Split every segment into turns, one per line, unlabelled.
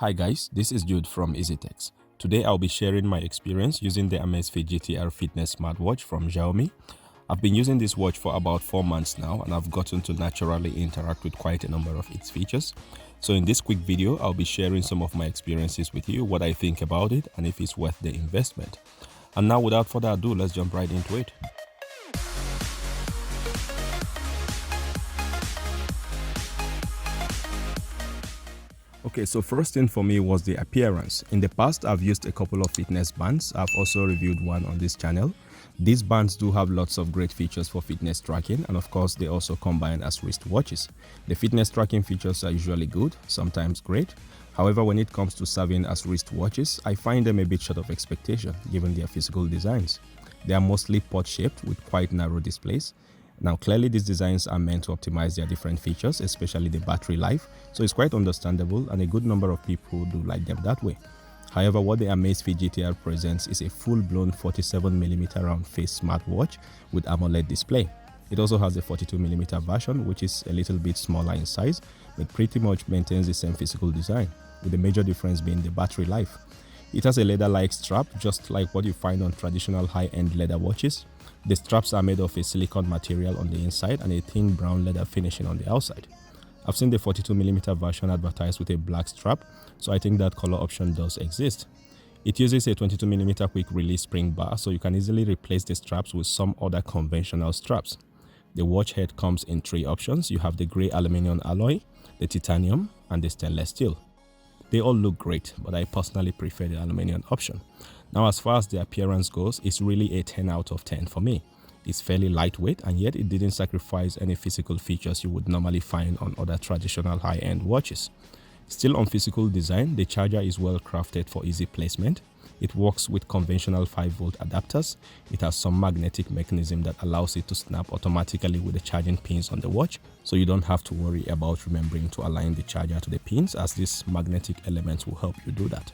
Hi guys, this is Jude from EasyTechs. Today I'll be sharing my experience using the Amazfit GTR fitness smartwatch from Xiaomi. I've been using this watch for about 4 months now and I've gotten to naturally interact with quite a number of its features. So in this quick video, I'll be sharing some of my experiences with you, what I think about it and if it's worth the investment. And now without further ado, let's jump right into it. Okay, so first thing for me was the appearance. In the past, I've used a couple of fitness bands. I've also reviewed one on this channel. These bands do have lots of great features for fitness tracking, and of course, they also combine as wristwatches. The fitness tracking features are usually good, sometimes great. However, when it comes to serving as wristwatches, I find them a bit short of expectation given their physical designs. They are mostly pot-shaped with quite narrow displays. Now, clearly these designs are meant to optimize their different features, especially the battery life, so it's quite understandable and a good number of people do like them that way. However, what the Amazfit GTR presents is a full-blown 47mm round face smartwatch with AMOLED display. It also has a 42mm version, which is a little bit smaller in size, but pretty much maintains the same physical design, with the major difference being the battery life. It has a leather-like strap, just like what you find on traditional high-end leather watches. The straps are made of a silicone material on the inside and a thin brown leather finishing on the outside. I've seen the 42mm version advertised with a black strap, so I think that color option does exist. It uses a 22mm quick release spring bar, so you can easily replace the straps with some other conventional straps. The watch head comes in 3 options. You have the grey aluminum alloy, the titanium, and the stainless steel. They all look great, but I personally prefer the aluminum option. Now, as far as the appearance goes, it's really a 10 out of 10 for me. It's fairly lightweight and yet it didn't sacrifice any physical features you would normally find on other traditional high-end watches. Still on physical design, the charger is well crafted for easy placement. It works with conventional 5V adapters. It has some magnetic mechanism that allows it to snap automatically with the charging pins on the watch, so you don't have to worry about remembering to align the charger to the pins, as these magnetic elements will help you do that.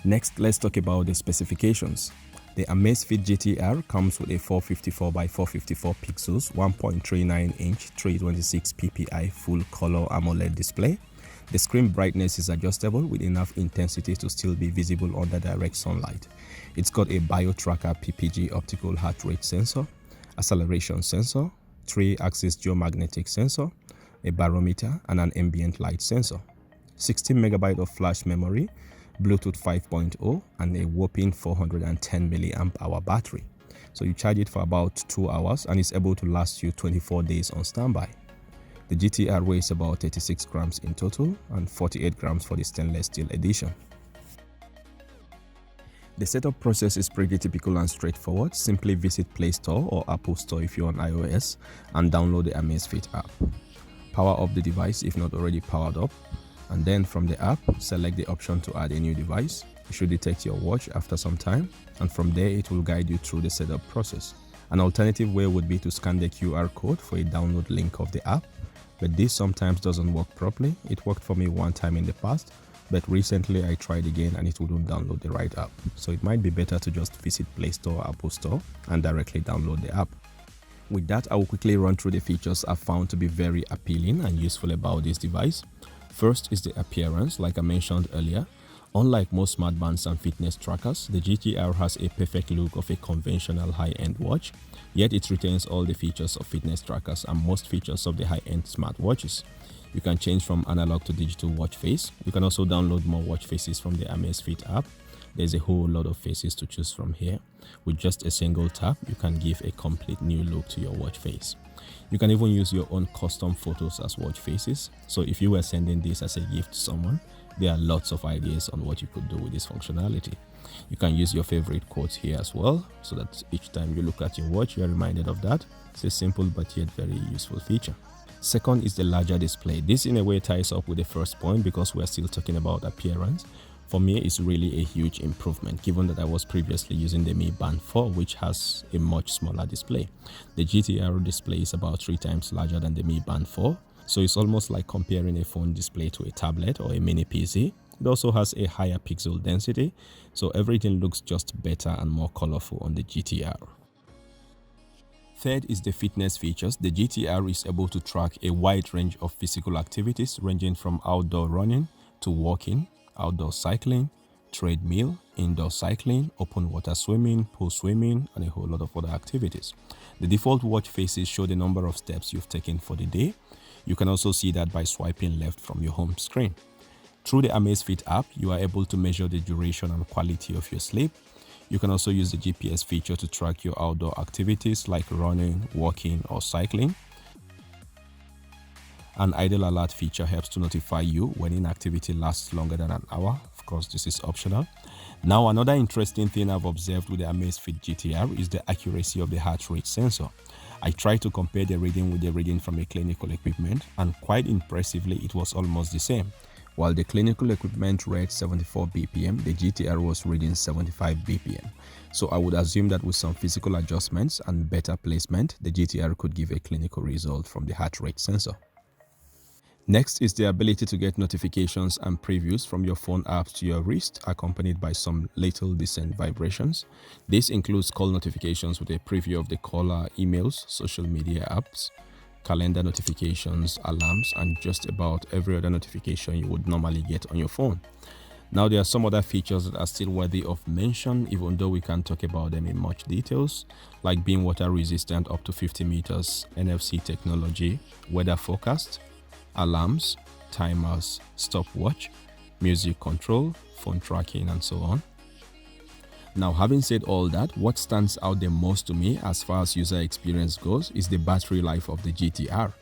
Next, let's talk about the specifications. The Amazfit GTR comes with a 454x454 pixels, 1.39-inch 326 ppi full color AMOLED display. The screen brightness is adjustable with enough intensity to still be visible under direct sunlight. It's got a BioTracker PPG optical heart rate sensor, acceleration sensor, 3-axis geomagnetic sensor, a barometer, and an ambient light sensor. 16MB of flash memory, Bluetooth 5.0, and a whopping 410 mAh battery. So you charge it for about 2 hours and it's able to last you 24 days on standby. The GTR weighs about 36 grams in total and 48 grams for the stainless steel edition. The setup process is pretty typical and straightforward. Simply visit Play Store or Apple Store if you're on iOS and download the Amazfit app. Power up the device if not already powered up, and then from the app, select the option to add a new device. It should detect your watch after some time, and from there it will guide you through the setup process. An alternative way would be to scan the QR code for a download link of the app, but this sometimes doesn't work properly. It worked for me one time in the past, but recently I tried again and it wouldn't download the right app. So it might be better to just visit Play Store or Apple Store and directly download the app. With that, I will quickly run through the features I've found to be very appealing and useful about this device. First is the appearance. Like I mentioned earlier, unlike most smartbands and fitness trackers, the GTR has a perfect look of a conventional high-end watch, yet it retains all the features of fitness trackers and most features of the high-end smartwatches. You can change from analog to digital watch face. You can also download more watch faces from the Amazfit app. There's a whole lot of faces to choose from here. With just a single tap, you can give a complete new look to your watch face. You can even use your own custom photos as watch faces. So if you were sending this as a gift to someone, there are lots of ideas on what you could do with this functionality. You can use your favorite quotes here as well, so that each time you look at your watch, you are reminded of that. It's a simple but yet very useful feature. Second is the larger display. This in a way ties up with the first point because we're still talking about appearance. For me, it's really a huge improvement given that I was previously using the Mi Band 4, which has a much smaller display. The GTR display is about 3 times larger than the Mi Band 4, so it's almost like comparing a phone display to a tablet or a mini PC. It also has a higher pixel density, so everything looks just better and more colorful on the GTR. third is the fitness features. The GTR is able to track a wide range of physical activities ranging from outdoor running to walking, outdoor cycling, treadmill, indoor cycling, open water swimming, pool swimming, and a whole lot of other activities. The default watch faces show the number of steps you've taken for the day. You can also see that by swiping left from your home screen. Through the Amazfit app, you are able to measure the duration and quality of your sleep. You can also use the GPS feature to track your outdoor activities like running, walking, or cycling. An idle alert feature helps to notify you when inactivity lasts longer than an hour. Of course, this is optional. Now, another interesting thing I've observed with the Amazfit GTR is the accuracy of the heart rate sensor. I tried to compare the reading with the reading from a clinical equipment, and quite impressively, it was almost the same. While the clinical equipment read 74 BPM, the GTR was reading 75 BPM. So I would assume that with some physical adjustments and better placement, the GTR could give a clinical result from the heart rate sensor. Next is the ability to get notifications and previews from your phone apps to your wrist, accompanied by some little decent vibrations. This includes call notifications with a preview of the caller, emails, social media apps, calendar notifications, alarms, and just about every other notification you would normally get on your phone. Now, there are some other features that are still worthy of mention, even though we can't talk about them in much details, like being water resistant up to 50 meters, NFC technology, weather forecast, alarms, timers, stopwatch, music control, phone tracking, and so on. Now, having said all that, what stands out the most to me as far as user experience goes is the battery life of the GTR.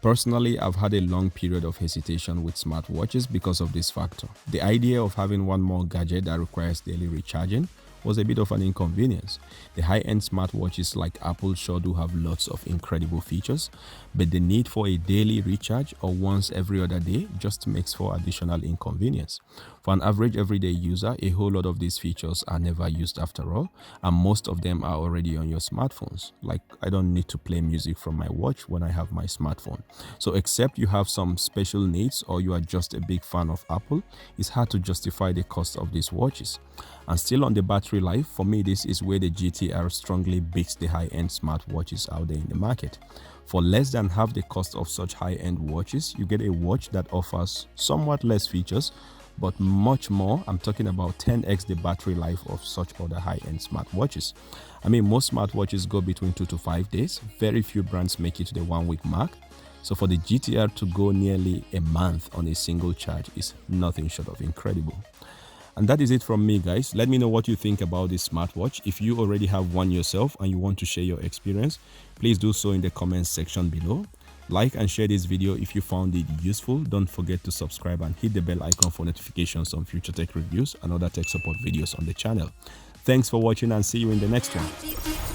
Personally, I've had a long period of hesitation with smartwatches because of this factor. The idea of having one more gadget that requires daily recharging was a bit of an inconvenience. The high-end smartwatches like Apple sure do have lots of incredible features, but the need for a daily recharge or once every other day just makes for additional inconvenience. For an average everyday user, a whole lot of these features are never used after all, and most of them are already on your smartphones. Like, I don't need to play music from my watch when I have my smartphone. So except you have some special needs or you are just a big fan of Apple, it's hard to justify the cost of these watches. And still on the battery life, for me, this is where the GTR strongly beats the high-end smartwatches out there in the market. For less than half the cost of such high-end watches, you get a watch that offers somewhat less features, but much more. I'm talking about 10x the battery life of such other high-end smartwatches. I mean, most smartwatches go between 2 to 5 days. Very few brands make it to the 1-week mark. So for the GTR to go nearly a month on a single charge is nothing short of incredible. And that is it from me, guys. Let me know what you think about this smartwatch. If you already have one yourself and you want to share your experience, please do so in the comments section below. Like and share this video if you found it useful. Don't forget to subscribe and hit the bell icon for notifications on future tech reviews and other tech support videos on the channel. Thanks for watching and see you in the next one.